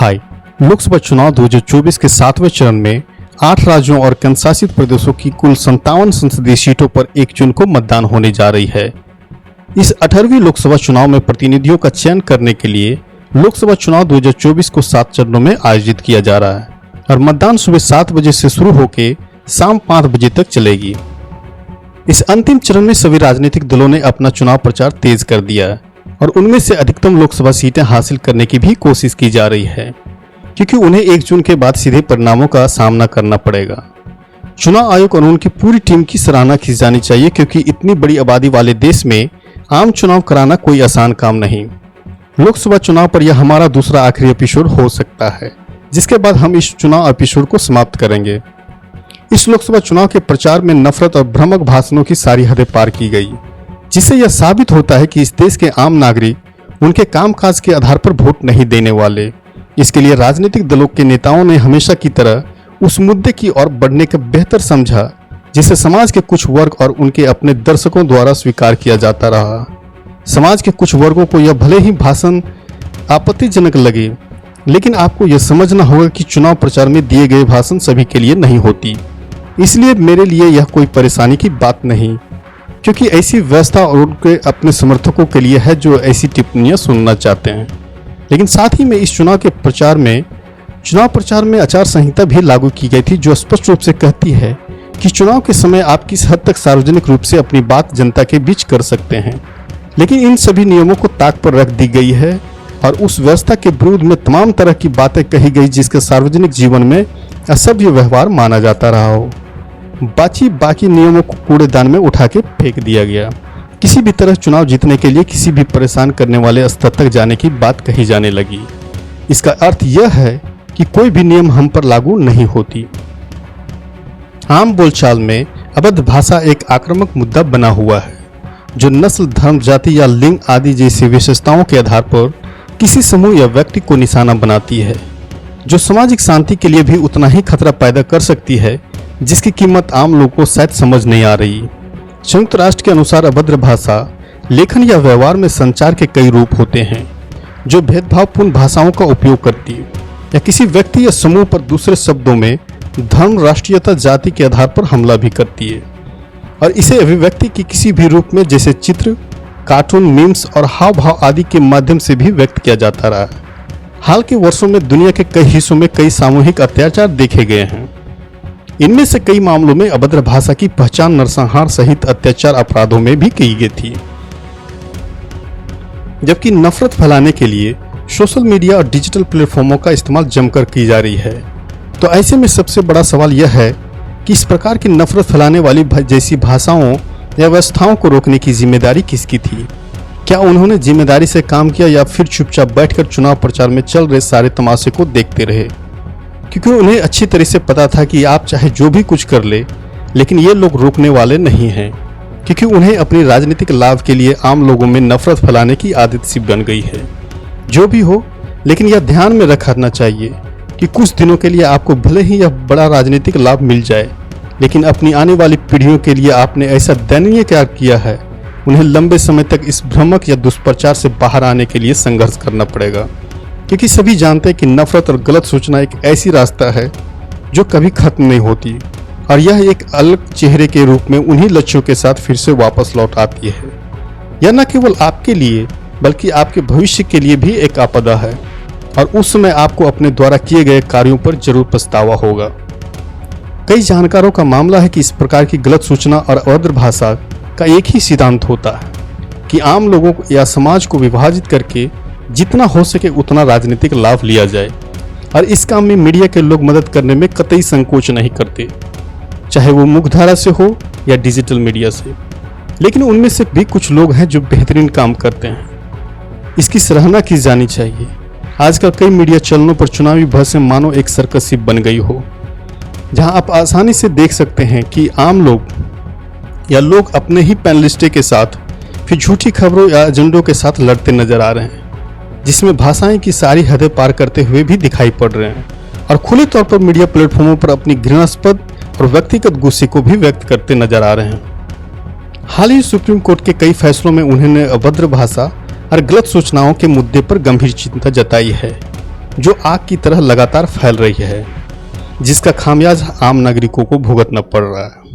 हाय। लोकसभा चुनाव 2024 के 7वें चरण में 8 राज्यों और केंद्रशासित प्रदेशों की कुल 57 संसदीय सीटों पर 1 जून को मतदान होने जा रही है। इस 18वीं लोकसभा चुनाव में प्रतिनिधियों का चयन करने के लिए लोकसभा चुनाव 2024 को 7 चरणों में आयोजित किया जा रहा है और मतदान सुबह 7 बजे से शुरू होकर शाम 5 बजे तक चलेगी। इस अंतिम चरण में सभी राजनीतिक दलों ने अपना चुनाव प्रचार तेज कर दिया है और उनमें से अधिकतम लोकसभा सीटें हासिल करने की भी कोशिश की जा रही है, क्योंकि उन्हें 1 जून के बाद सीधे परिणामों का सामना करना पड़ेगा। चुनाव आयोग और उनकी पूरी टीम की सराहना की जानी चाहिए, क्योंकि इतनी बड़ी आबादी वाले देश में आम चुनाव कराना कोई आसान काम नहीं। लोकसभा चुनाव पर यह हमारा दूसरा आखिरी एपिसोड हो सकता है, जिसके बाद हम इस चुनाव एपिसोड को समाप्त करेंगे। इस लोकसभा चुनाव के प्रचार में नफरत और भ्रामक भाषणों की सारी हदें पार की गई, जिससे यह साबित होता है कि इस देश के आम नागरिक उनके कामकाज के आधार पर वोट नहीं देने वाले। इसके लिए राजनीतिक दलों के नेताओं ने हमेशा की तरह उस मुद्दे की ओर बढ़ने का बेहतर समझा, जिसे समाज के कुछ वर्ग और उनके अपने दर्शकों द्वारा स्वीकार किया जाता रहा। समाज के कुछ वर्गों को यह भले ही भाषण आपत्तिजनक लगे, लेकिन आपको यह समझना होगा कि चुनाव प्रचार में दिए गए भाषण सभी के लिए नहीं होती। इसलिए मेरे लिए यह कोई परेशानी की बात नहीं, क्योंकि ऐसी व्यवस्था और उनके अपने समर्थकों के लिए है जो ऐसी टिप्पणियां सुनना चाहते हैं। लेकिन साथ ही में इस चुनाव प्रचार में आचार संहिता भी लागू की गई थी, जो स्पष्ट रूप से कहती है कि चुनाव के समय आप किस हद तक सार्वजनिक रूप से अपनी बात जनता के बीच कर सकते हैं। लेकिन इन सभी नियमों को ताक पर रख दी गई है और उस व्यवस्था के विरुद्ध में तमाम तरह की बातें कही गई, जिसके सार्वजनिक जीवन में असभ्य व्यवहार माना जाता रहा हो। बाकी नियमों को कूड़ेदान में उठा के फेंक दिया गया। किसी भी तरह चुनाव जीतने के लिए किसी भी परेशान करने वाले स्तर तक जाने की बात कही जाने लगी। इसका अर्थ यह है कि कोई भी नियम हम पर लागू नहीं होती। आम बोलचाल में अभद्र भाषा एक आक्रामक मुद्दा बना हुआ है, जो नस्ल, धर्म, जाति या लिंग आदि जैसी विशेषताओं के आधार पर किसी समूह या व्यक्ति को निशाना बनाती है, जो सामाजिक शांति के लिए भी उतना ही खतरा पैदा कर सकती है, जिसकी कीमत आम लोगों को शायद समझ नहीं आ रही। संयुक्त राष्ट्र के अनुसार अभद्र भाषा लेखन या व्यवहार में संचार के कई रूप होते हैं, जो भेदभावपूर्ण भाषाओं का उपयोग करती है या किसी व्यक्ति या समूह पर दूसरे शब्दों में धर्म, राष्ट्रीयता, जाति के आधार पर हमला भी करती है, और इसे अभिव्यक्ति की किसी भी रूप में, जैसे चित्र, कार्टून, मीम्स और हाव भाव आदि के माध्यम से भी व्यक्त किया जाता रहा। हाल के वर्षों में दुनिया के कई हिस्सों में कई सामूहिक अत्याचार देखे गए हैं। इनमें से कई मामलों में अभद्र भाषा की पहचान नरसंहार सहित अत्याचार अपराधों में भी की गई थी। जबकि नफरत फैलाने के लिए सोशल मीडिया और डिजिटल प्लेटफॉर्मों का इस्तेमाल जमकर की जा रही है, तो ऐसे में सबसे बड़ा सवाल यह है कि इस प्रकार की नफरत फैलाने वाली जैसी भाषाओं या व्यवस्थाओं को रोकने की जिम्मेदारी किसकी थी? क्या उन्होंने जिम्मेदारी से काम किया या फिर चुपचाप बैठकर चुनाव प्रचार में चल रहे सारे तमाशे को देखते रहे? क्योंकि उन्हें अच्छी तरह से पता था कि आप चाहे जो भी कुछ कर ले, लेकिन ये लोग रोकने वाले नहीं हैं, क्योंकि उन्हें अपनी राजनीतिक लाभ के लिए आम लोगों में नफरत फैलाने की आदत सी बन गई है। जो भी हो, लेकिन यह ध्यान में रखना चाहिए कि कुछ दिनों के लिए आपको भले ही यह बड़ा राजनीतिक लाभ मिल जाए, लेकिन अपनी आने वाली पीढ़ियों के लिए आपने ऐसा दयनीय क्या किया है, उन्हें लंबे समय तक इस भ्रामक या दुष्प्रचार से बाहर आने के लिए संघर्ष करना पड़ेगा। क्योंकि सभी जानते हैं कि नफरत और गलत सूचना एक ऐसी रास्ता है जो कभी खत्म नहीं होती, और यह एक अलग चेहरे के रूप में उन्हीं लक्ष्यों के साथ फिर से वापस लौट आती है। यह न केवल आपके लिए बल्कि आपके भविष्य के लिए भी एक आपदा है, और उस समय आपको अपने द्वारा किए गए कार्यों पर जरूर पछतावा होगा। कई जानकारों का मामला है कि इस प्रकार की गलत सूचना और अभद्र भाषा का एक ही सिद्धांत होता है कि आम लोगों को या समाज को विभाजित करके जितना हो सके उतना राजनीतिक लाभ लिया जाए, और इस काम में मीडिया के लोग मदद करने में कतई संकोच नहीं करते, चाहे वो मुख्यधारा से हो या डिजिटल मीडिया से। लेकिन उनमें से भी कुछ लोग हैं जो बेहतरीन काम करते हैं, इसकी सराहना की जानी चाहिए। आजकल कई मीडिया चैनलों पर चुनावी बहसें मानो एक सर्कस सी बन गई हो, जहां आप आसानी से देख सकते हैं कि आम लोग या लोग अपने ही पैनलिस्टों के साथ फिर झूठी खबरों या एजेंडों के साथ लड़ते नजर आ रहे हैं, जिसमें भाषाएं की सारी हदें पार करते हुए भी दिखाई पड़ रहे हैं, और खुले तौर पर मीडिया प्लेटफॉर्मों पर अपनी घृणास्पद और व्यक्तिगत गुस्से को भी व्यक्त करते नजर आ रहे हैं। हाल ही सुप्रीम कोर्ट के कई फैसलों में उन्होंने अभद्र भाषा और गलत सूचनाओं के मुद्दे पर गंभीर चिंता जताई है, जो आग की तरह लगातार फैल रही है, जिसका खामियाजा आम नागरिकों को भुगतना पड़ रहा है।